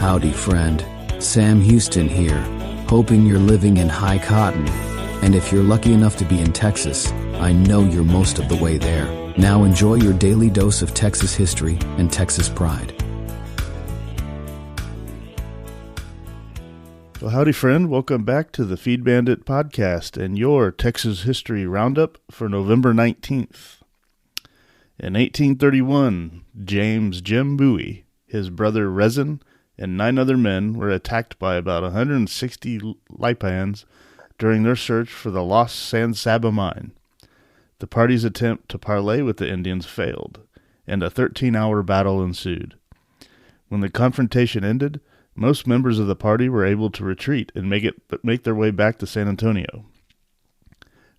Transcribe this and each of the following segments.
Howdy, friend. Sam Houston here, hoping you're living in high cotton. And if you're lucky enough to be in Texas, I know you're most of the way there. Now enjoy your daily dose of Texas history and Texas pride. Well, howdy, friend. Welcome back to the Feed Bandit podcast and your Texas History Roundup for November 19th. In 1831, James Jim Bowie, his brother Rezin, and 9 other men were attacked by about 160 Lipans during their search for the lost San Saba mine. The party's attempt to parley with the Indians failed, and a 13-hour battle ensued. When the confrontation ended, most members of the party were able to retreat and make their way back to San Antonio.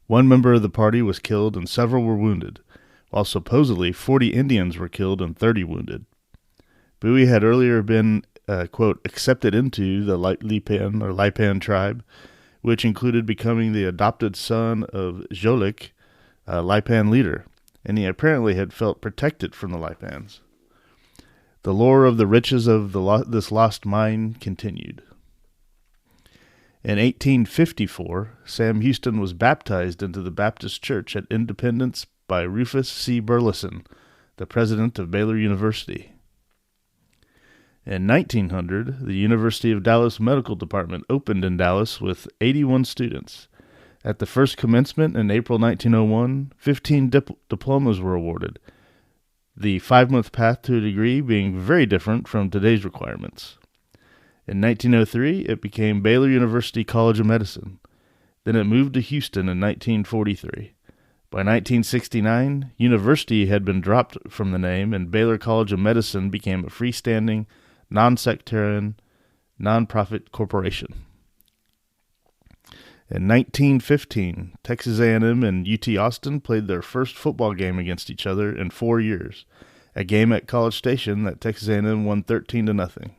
One member of the party was killed and several were wounded, while supposedly 40 Indians were killed and 30 wounded. Bowie had earlier been, quote, accepted into the Lipan tribe, which included becoming the adopted son of Jolik, a Lipan leader, and he apparently had felt protected from the Lipans. The lore of the riches of this lost mine continued. In 1854, Sam Houston was baptized into the Baptist Church at Independence by Rufus C. Burleson, the president of Baylor University. In 1900, the University of Dallas Medical Department opened in Dallas with 81 students. At the first commencement in April 1901, 15 diplomas were awarded, the 5-month path to a degree being very different from today's requirements. In 1903, it became Baylor University College of Medicine. Then it moved to Houston in 1943. By 1969, university had been dropped from the name, and Baylor College of Medicine became a freestanding, non-sectarian, non-profit corporation. In 1915, Texas A&M and UT Austin played their first football game against each other in 4 years, a game at College Station that Texas A&M won 13-0.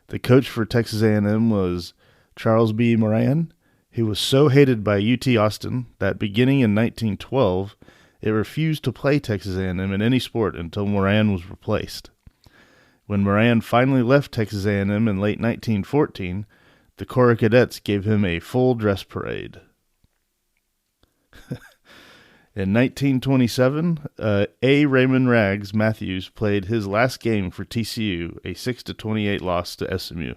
The coach for Texas A&M was Charles B. Moran. He was so hated by UT Austin that beginning in 1912, it refused to play Texas A&M in any sport until Moran was replaced. When Moran finally left Texas A&M in late 1914, the Corps of Cadets gave him a full dress parade. In 1927, A. Raymond Rags Matthews played his last game for TCU, a 6-28 loss to SMU.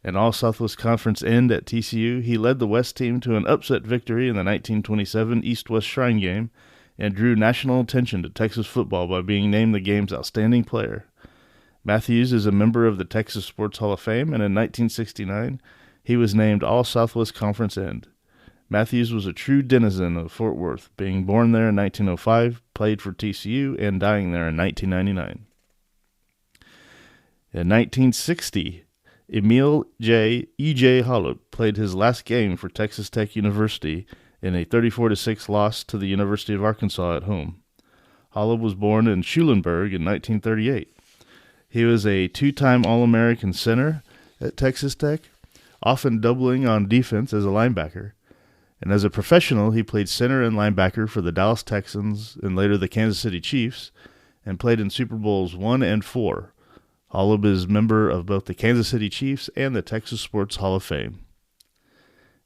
An All-Southwest Conference end at TCU, he led the West team to an upset victory in the 1927 East-West Shrine Game and drew national attention to Texas football by being named the game's outstanding player. Matthews is a member of the Texas Sports Hall of Fame, and in 1969, he was named All-Southwest Conference end. Matthews was a true denizen of Fort Worth, being born there in 1905, played for TCU, and dying there in 1999. In 1960, Emil E.J. Holub played his last game for Texas Tech University in a 34-6 loss to the University of Arkansas at home. Holub was born in Schulenburg in 1938. He was a 2-time All-American center at Texas Tech, often doubling on defense as a linebacker. And as a professional, he played center and linebacker for the Dallas Texans and later the Kansas City Chiefs, and played in Super Bowls 1 and 4. Holub is a member of both the Kansas City Chiefs and the Texas Sports Hall of Fame.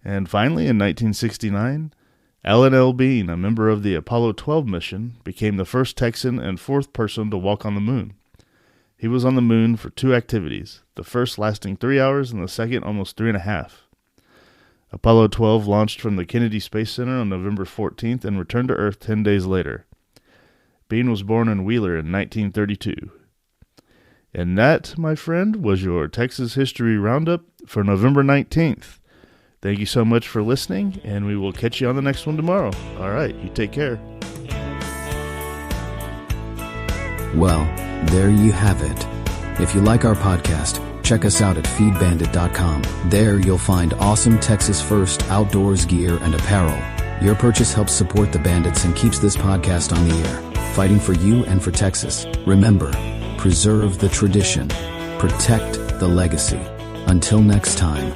And finally, in 1969, Alan L. Bean, a member of the Apollo 12 mission, became the first Texan and 4th person to walk on the moon. He was on the moon for 2 activities, the first lasting 3 hours and the second almost 3.5. Apollo 12 launched from the Kennedy Space Center on November 14th and returned to Earth 10 days later. Bean was born in Wheeler in 1932. And that, my friend, was your Texas History Roundup for November 19th. Thank you so much for listening, and we will catch you on the next one tomorrow. All right, you take care. Well, there you have it. If you like our podcast, check us out at feedbandit.com. There you'll find awesome Texas First outdoors gear and apparel. Your purchase helps support the Bandits and keeps this podcast on the air, fighting for you and for Texas. Remember, preserve the tradition, protect the legacy. Until next time.